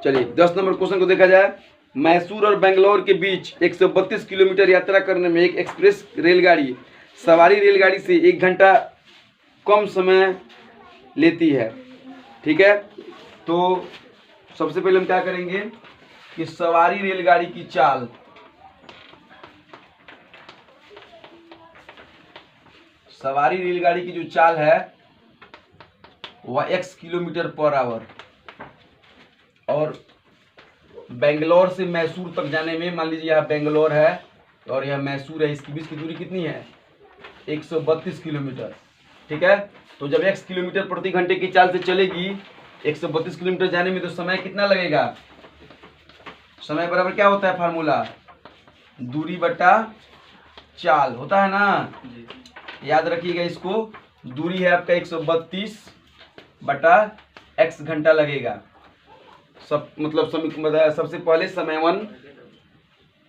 चलिए 10 number question को देखा जाए। मैसूर और बेंगलोर के बीच 132 किलोमीटर यात्रा करने में एक एक्सप्रेस रेलगाड़ी सवारी रेलगाड़ी से 1 घंटा कम समय लेती है। ठीक है, तो सबसे पहले हम क्या करेंगे कि सवारी रेलगाड़ी की चाल, सवारी रेलगाड़ी की जो चाल है वह x किलोमीटर पर आवर, और बेंगलोर से मैसूर तक जाने में, मान लीजिए यहाँ बेंगलोर है और यह मैसूर है, इसके बीच की दूरी कितनी है 132 किलोमीटर। ठीक है, तो जब x किलोमीटर प्रति घंटे की चाल से चलेगी 132 किलोमीटर जाने में, तो समय कितना लगेगा, समय बराबर क्या होता है फार्मूला, दूरी बटा चाल होता है ना, याद रखिएगा इसको। दूरी है आपका 132 बटा x घंटा लगेगा। सबसे पहले समय 1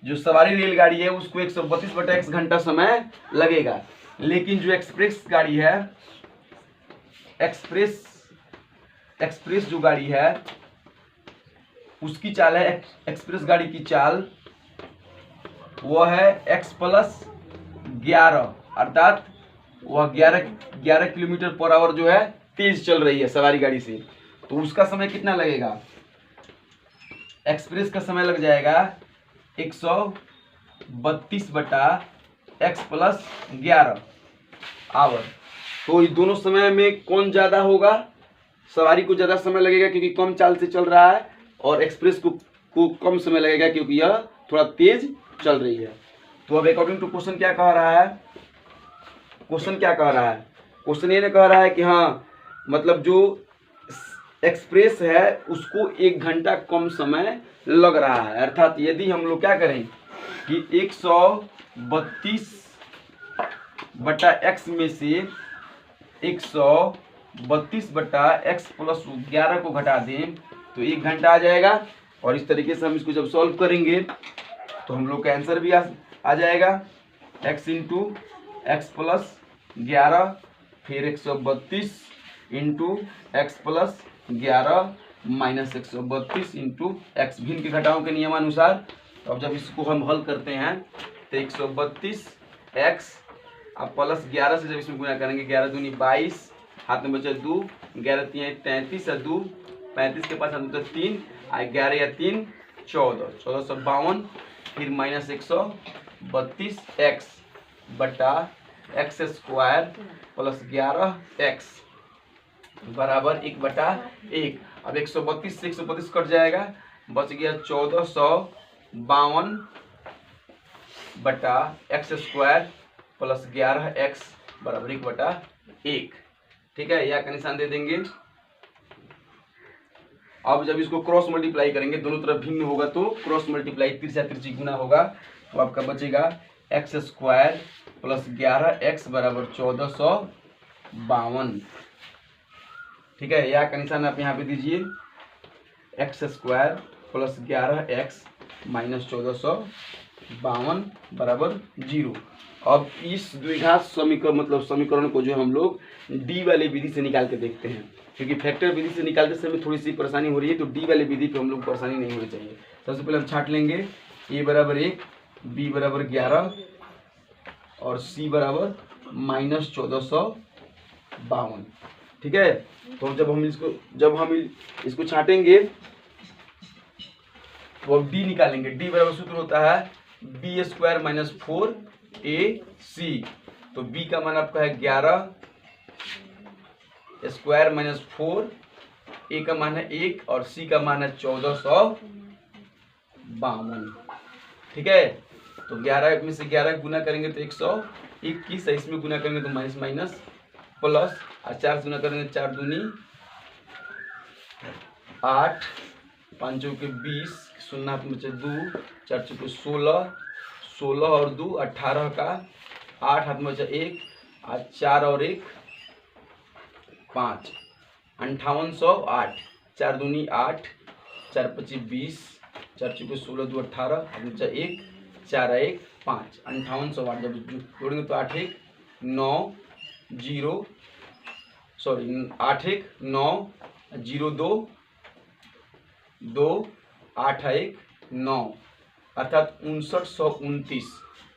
जो सवारी रेलगाड़ी है उसको 132 बटा x घंटा समय लगेगा, लेकिन जो एक्सप्रेस गाड़ी है, एक्सप्रेस जो गाड़ी है उसकी चाल है, एक्सप्रेस गाड़ी की चाल वह है x प्लस 11, अर्थात वह 11 किलोमीटर पर आवर जो है तेज चल रही है सवारी गाड़ी से। तो उसका समय कितना लगेगा, एक्सप्रेस का समय लग जाएगा 132 बटा x प्लस 11 आवर। तो इस दोनों समय में कौन ज़्यादा होगा, सवारी को ज़्यादा समय लगेगा क्योंकि कम चाल से चल रहा है, और एक्सप्रेस को कम समय लगेगा क्योंकि यह थोड़ा तेज चल रही है। तो अब अकॉर्डिंग टू क्वेश्चन क्या कह रहा है, क्वेश्चन क्या कह रहा है, क्वेश्चन ये कह रहा है कि हाँ मतलब जो एक्सप्रेस है उसको 1 घंटा कम समय लग रहा है। अर्थात यदि हम लोग क्या करें कि 132 बटा x में से 132 बटा x प्लस 11 को घटा दें तो 1 घंटा आ जाएगा, और इस तरीके से हम इसको जब सॉल्व करेंगे तो हम लोग का आंसर भी आ जाएगा x इंटू एक्स प्लस 11 फिर 132 into x plus 11 minus 132 into x, भिन्न के घटाओं के नियमानुसार। तो अब जब इसको हम हल करते हैं तो 132 एक्स अब प्लस 11 से जब इसमें गुना करेंगे, 11 दूनी 22, हाथ में बचा 2, 11 3 33 और 2 35 के पास हम तो 3, 11 या 3 14, 1452, फिर माइनस 132 एक्स बटा एक्स स्क्वायर प्लस 11 एक्स बराबर 1/1। अब 132 से 132 कट जाएगा, बच गया 1452 बटा एक्स स्क्वायर प्लस 11 एक्स बराबर 1/1। ठीक है, या का निशान दे देंगे। अब जब इसको क्रॉस मल्टीप्लाई करेंगे, दोनों तरफ भिन्न होगा तो क्रॉस मल्टीप्लाई तिरछा तिरछी गुना होगा, तो आपका बचेगा एक्स स्क्वायर प्लस 11 एक्स बराबर 1452। ठीक है, या का निशान आप यहाँ पे दीजिए, x square plus 11 x minus 1452 बराबर 0। अब इस द्विघात समीकरण को जो हम लोग डी वाली विधि से निकाल के देखते हैं, क्योंकि फैक्टर विधि से निकालते समय थोड़ी सी परेशानी हो रही है, तो डी वाली विधि पे हम लोग परेशानी नहीं होनी चाहिए। सबसे पहले हम छाट लेंगे, ए बराबर 1, बी बराबर 11 और सी बराबर माइनस 1452। ठीक है, तो जब हम इसको छाटेंगे तो अब डी निकालेंगे। डी बराबर सूत्र होता है बी स्क्वायर माइनस 4ac, तो बी का मान आपका है 11 स्क्वायर माइनस 4, ए का मान है 1 और सी का मान है 1452। ठीक है, तो 11 में से 11 गुना करेंगे तो 121, इसमें गुना करेंगे तो माइनस माइनस प्लस, और 4 गुना करेंगे 4 दूनी 8, 5 चौके 20, 0 हाथ में बचे 2, 4 चौके 16, 16 और 2 18 का, 8 हाथ में बचा 1, और 4 और 1 5, 5808, 4 दूनी 8, 4 25 20, 4 चौके 16, 2 18, हाथ में बचा 1, 4 1 5, 5808 जब जोड़ेंगे तो 8 1 9 0 8 1 9 0 2 2 8 1 9 अर्थात 5929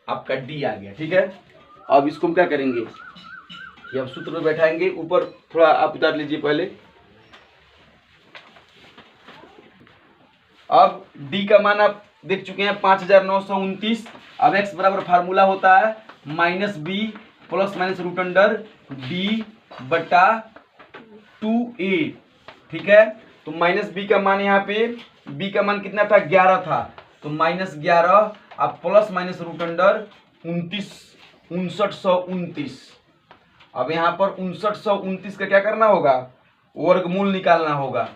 आपका डी आ गया। ठीक है, अब इसको हम क्या करेंगे, ये अब सूत्र में बैठाएंगे। ऊपर थोड़ा आप उतार लीजिए पहले। अब डी का मान आप देख चुके हैं 5929। अब एक्स बराबर फार्मूला होता है minus b plus minus root under D बटा 2a। ठीक है, तो माइनस बी का मान यहाँ पे, बी का मान कितना था 11 था, तो -11 अब प्लस माइनस रूट अंडर 5929। अब यहाँ पर 5929 का क्या करना होगा, वर्गमूल निकालना होगा।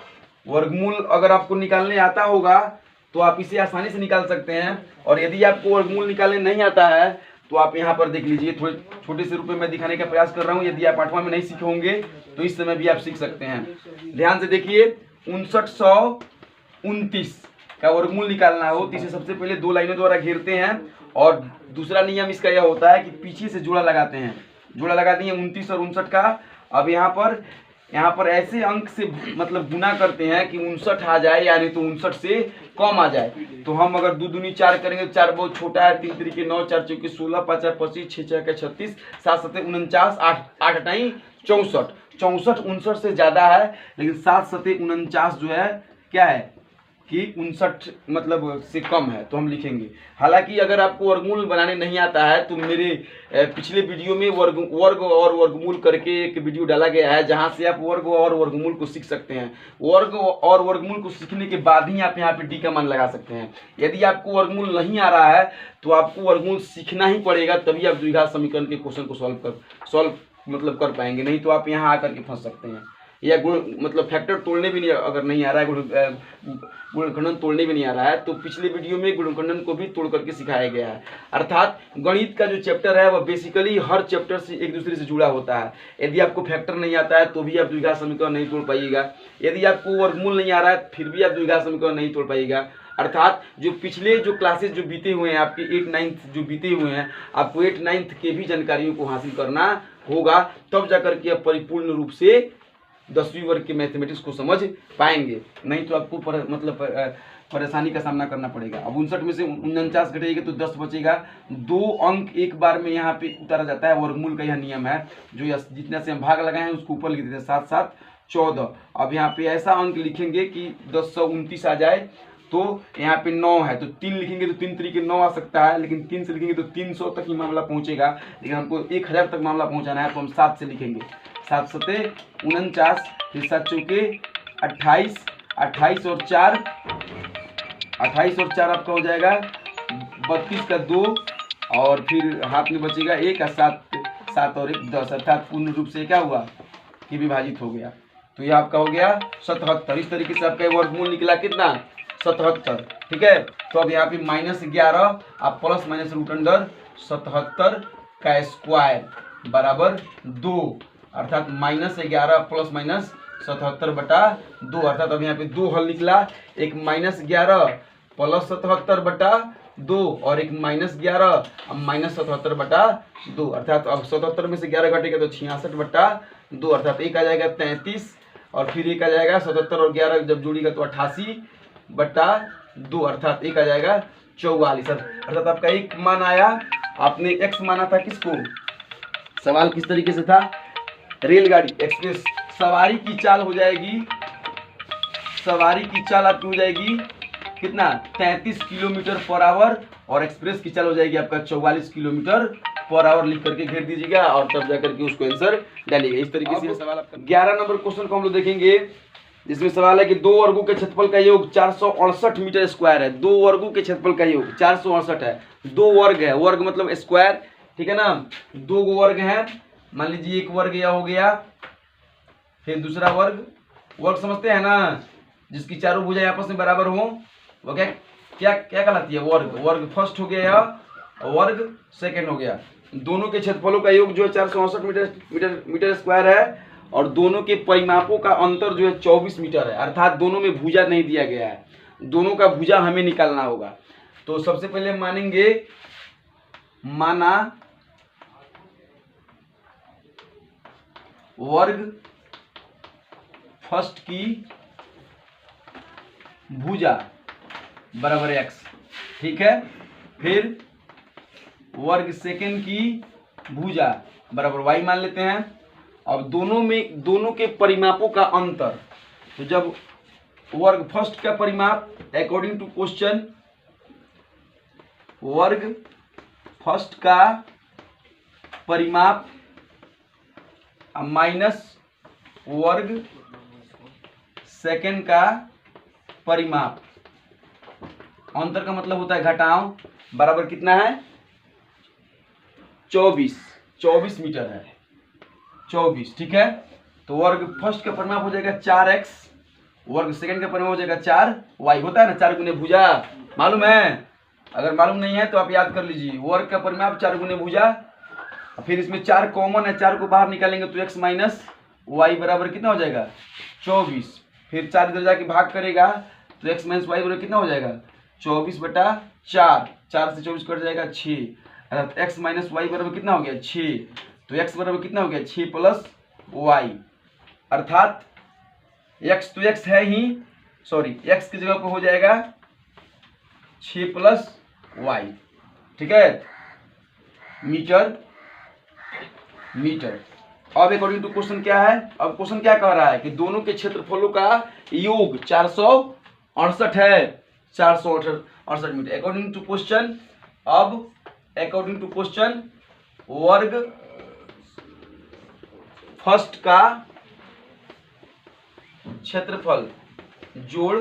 वर्गमूल अगर आपको निकालने आता होगा तो आप इसे आसानी से निकाल सकते हैं, और यदि आपको वर्गमूल निकालने नहीं आता है तो आप यहाँ पर देख लीजिए, थोड़े छोटे से रूप में दिखाने का प्रयास कर रहा हूँ। यदि आप 8वां में नहीं सीखे होंगे तो इस समय भी आप सीख सकते हैं। ध्यान से देखिए, 5929 का वर्गमूल निकालना हो तो इसे सबसे पहले 2 लाइनों द्वारा घेरते हैं, और दूसरा नियम इसका यह होता है कि पीछे से जोड़ा लगाते हैं। जोड़ा लगा दिए 29 और 59 का। अब यहाँ पर ऐसे अंक से मतलब गुना करते हैं कि 59 आ जाए, यानी तो 59 से कम आ जाए। तो हम अगर 2 दूनी 4 करेंगे तो 4 बहुत छोटा है, 3 3 9, 4 चौके 16, 5 25, 6 6 36, 7 7 49, 8 8 9 64। 64 59 से ज्यादा है, लेकिन 7 7 49 जो है क्या है कि 59 मतलब से कम है, तो हम लिखेंगे। हालांकि अगर आपको वर्गमूल बनाने नहीं आता है तो मेरे पिछले वीडियो में वर्ग और वर्गमूल करके एक वीडियो डाला गया है, जहां से आप वर्ग और वर्गमूल को सीख सकते हैं। वर्ग और वर्गमूल को सीखने के बाद ही आप यहाँ पे डी का मान लगा सकते हैं। यदि आपको वर्गमूल नहीं आ रहा है तो आपको वर्गमूल सीखना ही पड़ेगा, तभी आप द्विघात समीकरण के क्वेश्चन को सॉल्व मतलब कर पाएंगे, नहीं तो आप यहाँ आकर के फंस सकते हैं। या गुण मतलब फैक्टर तोड़ने भी नहीं, अगर नहीं आ रहा है, गुणनखंडन तोड़ने भी नहीं आ रहा है, तो पिछले वीडियो में गुणनखंडन को भी तोड़ करके सिखाया गया है। अर्थात गणित का जो चैप्टर है वह बेसिकली हर चैप्टर से एक दूसरे से जुड़ा होता है। यदि आपको फैक्टर नहीं आता है तो भी आप द्विघात समीकरण नहीं तोड़ पाइएगा। यदि आपको वर्गमूल नहीं आ रहा है फिर भी आप द्विघात समीकरण नहीं तोड़ पाइएगा। अर्थात जो पिछले जो क्लासेस जो बीते हुए हैं, आपके 8 9th जो बीते हुए हैं, आपको 8 9th के भी जानकारियों को हासिल करना होगा, तब जाकर के आप परिपूर्ण रूप से 10वीं वर्ग के मैथमेटिक्स को समझ पाएंगे, नहीं तो आपको परेशानी का सामना करना पड़ेगा। अब 59 में से 49 घटेगा तो 10 बचेगा। 2 अंक एक बार में यहाँ पे उतारा जाता है, वर्गमूल का यह नियम है। जो जितना से हम भाग लगाए हैं उसको ऊपर लिख देते हैं, 7 7 14। अब यहाँ पे ऐसा अंक लिखेंगे कि 1029 आ जाए, तो यहाँ पे 9 है तो 3 लिखेंगे तो 3 3 9 आ सकता है, लेकिन 3 से लिखेंगे तो 300 तक ही मामला पहुंचेगा, लेकिन हमको 1000 तक मामला पहुंचाना है तो हम 7 से लिखेंगे। 7 7 49, फिर 7 चौके 28, 28 और 4 आपका हो जाएगा 32 का 2, और फिर हाथ में बचेगा 1 और 7 और 1 10, अर्थात पूर्ण रूप से क्या हुआ कि विभाजित हो गया। तो ये आपका हो गया 77। इस तरीके से आपका वर्गमूल निकला कितना 77। ठीक है, तो अब यहाँ पे -11 आप प्लस माइनस रूट अंडर 77 का स्क्वायर बराबर 2, अर्थात -11 प्लस माइनस 77 बटा 2, अर्थात अब यहाँ पे 2 हल निकला, एक -11 प्लस 77 बटा 2 और एक -11 -77 बटा 2, अर्थात अब 77 में से 11 घटेगा तो 66 बटा 2, अर्थात एक आ जाएगा 33, और फिर एक आ जाएगा 77 और 11 जब जोड़ेगा तो 88 बटा 2, अर्थात एक आ जाएगा 44। अर्थात आपका एक मान आया। आपने x माना था किसको, सवाल किस तरीके से था, रेलगाड़ी एक्सप्रेस सवारी की चाल हो जाएगी, सवारी की चाल आपकी हो जाएगी कितना 33 किलोमीटर पर आवर, और एक्सप्रेस की चाल हो जाएगी आपका 44 किलोमीटर पर आवर। लिख करके घेर दीजिएगा और तब जाकर के उसको आंसर डालिएगा। इस तरीके से सवाल आपका 11 नंबर क्वेश्चन को हम लोग देखेंगे, जिसमें सवाल है कि 2 वर्गों के क्षेत्रफल का योग 468 मीटर स्क्वायर है। 2 वर्गों के क्षेत्रफल का योग 468 है। 2 वर्ग है, वर्ग मतलब स्क्वायर, ठीक है ना। 2 वर्ग है, मान लीजिए एक वर्ग यह हो गया, फिर दूसरा वर्ग, वर्ग समझते हैं ना, जिसकी चारों भुजाएं आपस में बराबर हो, वो क्या क्या क्या कहलाती है, वर्ग। वर्ग फर्स्ट हो गया और वर्ग सेकंड हो गया। दोनों के क्षेत्रफलों का योग जो है 468 मीटर स्क्वायर है, और दोनों के परिमापों का अंतर जो है 24 मीटर है, अर्थात दोनों में भुजा नहीं दिया गया है, दोनों का भुजा हमें निकालना होगा। तो सबसे पहले मानेंगे, माना वर्ग फर्स्ट की भुजा बराबर एक्स, ठीक है। फिर वर्ग सेकेंड की भुजा बराबर वाई मान लेते हैं। अब दोनों के परिमापों का अंतर, तो जब वर्ग फर्स्ट का परिमाप अकॉर्डिंग टू क्वेश्चन, वर्ग फर्स्ट का परिमाप माइनस वर्ग सेकेंड का परिमाप, अंतर का मतलब होता है घटाव, बराबर कितना है 24 मीटर है, 24, ठीक है। तो वर्ग फर्स्ट का परिमाप हो जाएगा 4x, वर्ग सेकंड का परिमाप हो जाएगा 4y, होता है ना 4 गुने भुजा, मालूम है? अगर मालूम नहीं है तो आप याद कर लीजिए, वर्ग का परिमाप 4 गुने भुजा, फिर इसमें 4 कॉमन है, 4 को बाहर निकालेंगे तो x माइनस वाई बराबर कितना हो जाएगा 24, फिर 4 इधर जाके भाग करेगा तो x माइनस वाई बराबर कितना हो जाएगा 24/4, 4 से 24 कट जाएगा 6, अर्थात x माइनस वाई बराबर कितना हो गया 6, तो x बराबर कितना हो गया 6 प्लस वाई, अर्थात x तो x है ही, सॉरी x की जगह पर हो जाएगा 6 प्लस वाई, ठीक है, मीटर। अब अकॉर्डिंग टू क्वेश्चन क्या है, अब क्वेश्चन क्या कह रहा है कि दोनों के क्षेत्रफलों का योग 468 है, 468 मीटर अकॉर्डिंग टू क्वेश्चन। अब अकॉर्डिंग टू क्वेश्चन वर्ग फर्स्ट का क्षेत्रफल जोड़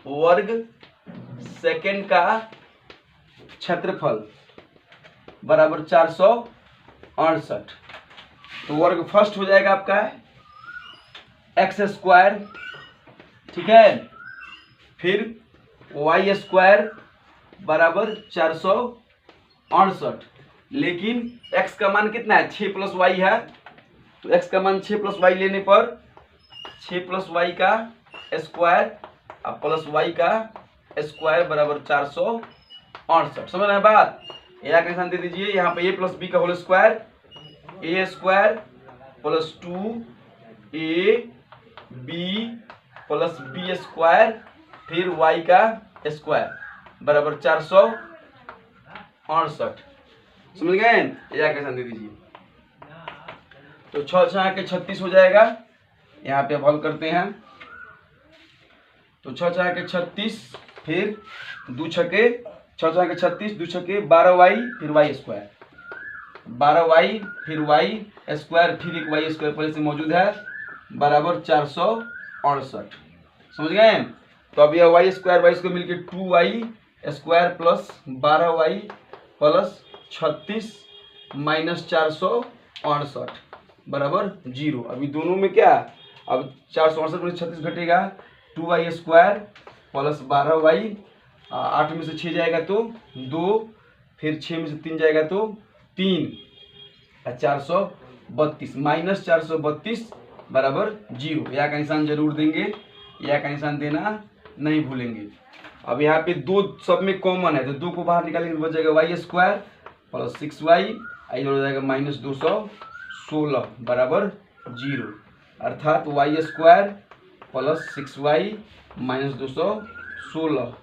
वर्ग सेकेंड का क्षेत्रफल बराबर 468, तो वर्ग फर्स्ट हो जाएगा आपका x², ठीक है, फिर y² बराबर 468, लेकिन x का मान कितना है 6 प्लस वाई है, तो x का मान 6 प्लस वाई लेने पर 6 प्लस वाई का स्क्वायर अब प्लस वाई का स्क्वायर बराबर 468, समझ रहे हैं बात? या का निशान दे दीजिए, यहाँ पे a प्लस बी का whole square, a² plus 2ab plus b², फिर y का स्क्वायर बराबर 468, समझ गए? या का निशान दे दीजिए, तो 6 के 36 हो जाएगा, यहाँ पे अब हल करते हैं, तो 6 के 36, फिर 2 छके 6 के 36, 2 छके 12y, फिर y², 12y फिर y², फिर एक y² पहले से मौजूद है बराबर 468, समझ गए? तो अब यह y² मिलके 2y² plus 12y plus 36 minus 468 बराबर 0। अभी दोनों में क्या, अब 468 में 36 घटेगा, 2y² प्लस 12y, 8 में से 6 जाएगा तो 2, फिर 6 में से 3 जाएगा तो 3, 432 माइनस 432 बराबर 0। या का निशान जरूर देंगे, या का निशान देना नहीं भूलेंगे। अब यहाँ पे 2 सब में कॉमन है, तो 2 को बाहर निकालेंगे तो बच जाएगा y² प्लस 6y, इधर हो जाएगा माइनस 216 बराबर 0, अर्थात y² प्लस 6y माइनस 216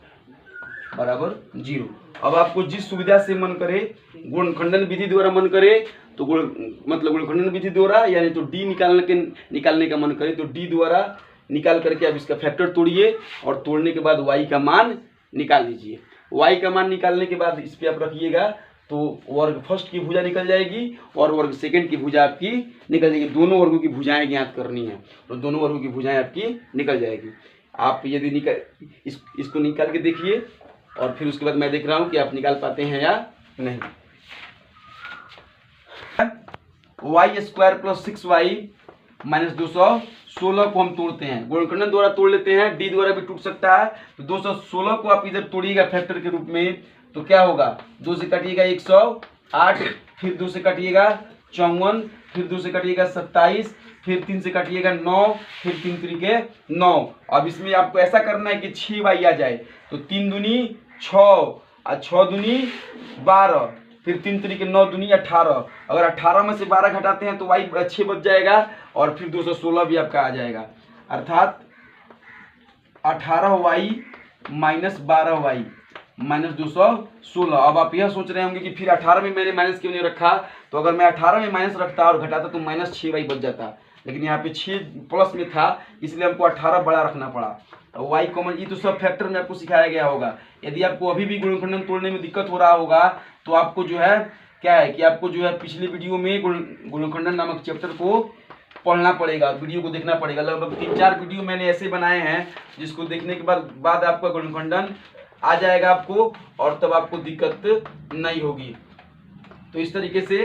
बराबर 0। अब आपको जिस सुविधा से मन करे, गुणनखंडन विधि द्वारा मन करे तो गुणनखंडन विधि द्वारा, यानी तो d निकालने का मन करे तो d द्वारा निकाल करके आप इसका फैक्टर तोड़िए, और तोड़ने के बाद y का मान निकाल लीजिए। y का मान निकालने के बाद इस पे आप रखिएगा, तो वर्ग फर्स्ट की भुजा निकल जाएगी और वर्ग सेकंड की भुजा आपकी निकल जाएगी। दोनों वर्गों की भुजाएं ज्ञात करनी है, तो दोनों वर्गों की भुजाएं आपकी निकल जाएगी। आप यदि इसको निकाल के देखिए, और फिर उसके बाद मैं देख रहा हूं कि आप निकाल पाते हैं या नहीं। y² प्लस 6y माइनस 216 को हम तोड़ते हैं, गुणनखंडन द्वारा तोड़ लेते हैं, d द्वारा भी टूट सकता है, तो 216 को आप इधर तोड़िएगा फैक्टर के रूप में, तो क्या होगा 2 से काटिएगा 108, फिर 2 से काटिएगा 54, फिर 2 से काटिएगा 27, फिर 3 से काटिएगा 9, फिर 3 त्रिके 9। अब इसमें आपको ऐसा करना है कि 6y आ जाए, तो 3 दूनी 6 और 6 दूनी 12, फिर 3 त्रिके 9 दूनी 18। अगर 18 में से 12 घटाते हैं तो y 6 बच जाएगा, और फिर 216 भी आपका आ जाएगा, अर्थात 18y माइनस 12y माइनस 216। अब आप यह सोच रहे होंगे कि फिर 18 में मैंने माइनस क्यों नहीं रखा, तो अगर मैं 18 में माइनस रखता और घटाता तो माइनस 6y बच जाता, लेकिन यहाँ पे 6 प्लस में था इसलिए हमको 18 बड़ा रखना पड़ा। तो y कॉमन, ये तो सब फैक्टर में आपको सिखाया गया होगा। यदि आपको अभी भी गुणनखंडन तोड़ने में दिक्कत हो रहा होगा तो आपको जो है क्या है कि आपको जो है पिछले वीडियो में गुणनखंडन नामक चैप्टर को पढ़ना पड़ेगा, वीडियो को देखना पड़ेगा। लगभग 3-4 वीडियो मैंने ऐसे बनाए हैं जिसको देखने के बाद आपका गुणनखंडन आ जाएगा आपको, और तब आपको दिक्कत नहीं होगी। तो इस तरीके से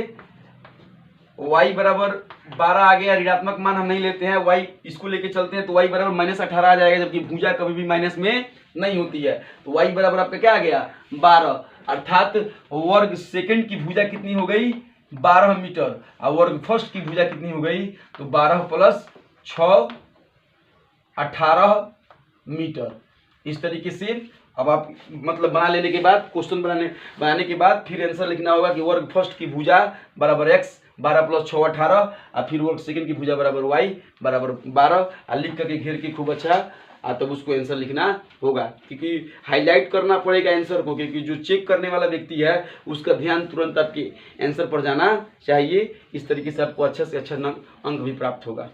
y बराबर 12 आ गया, ऋणात्मक मान हम नहीं लेते हैं, y इसको लेके चलते हैं तो y बराबर माइनस 18 आ जाएगा, जबकि भुजा कभी भी माइनस में नहीं होती है। तो y बराबर आपका क्या आ गया 12, अर्थात वर्ग सेकंड की भुजा कितनी हो गई 12 मीटर, और वर्ग फर्स्ट की भुजा कितनी हो गई तो 12 प्लस 6 18 मीटर। इस तरीके से अब आप मतलब बना लेने के बाद, क्वेश्चन बनाने के बाद फिर आंसर लिखना होगा कि वर्ग फर्स्ट की भुजा बराबर x 12 प्लस 6 18, और फिर वर्ग सेकंड की भुजा बराबर y बराबर 12, और लिख करके घेर के खूब अच्छा तब उसको आंसर लिखना होगा, क्योंकि हाईलाइट करना पड़ेगा आंसर को, क्योंकि जो चेक करने वाला व्यक्ति है उसका ध्यान तुरंत आपके आंसर पर जाना चाहिए। इस तरीके से आपको अच्छा से अच्छा अंक भी प्राप्त होगा।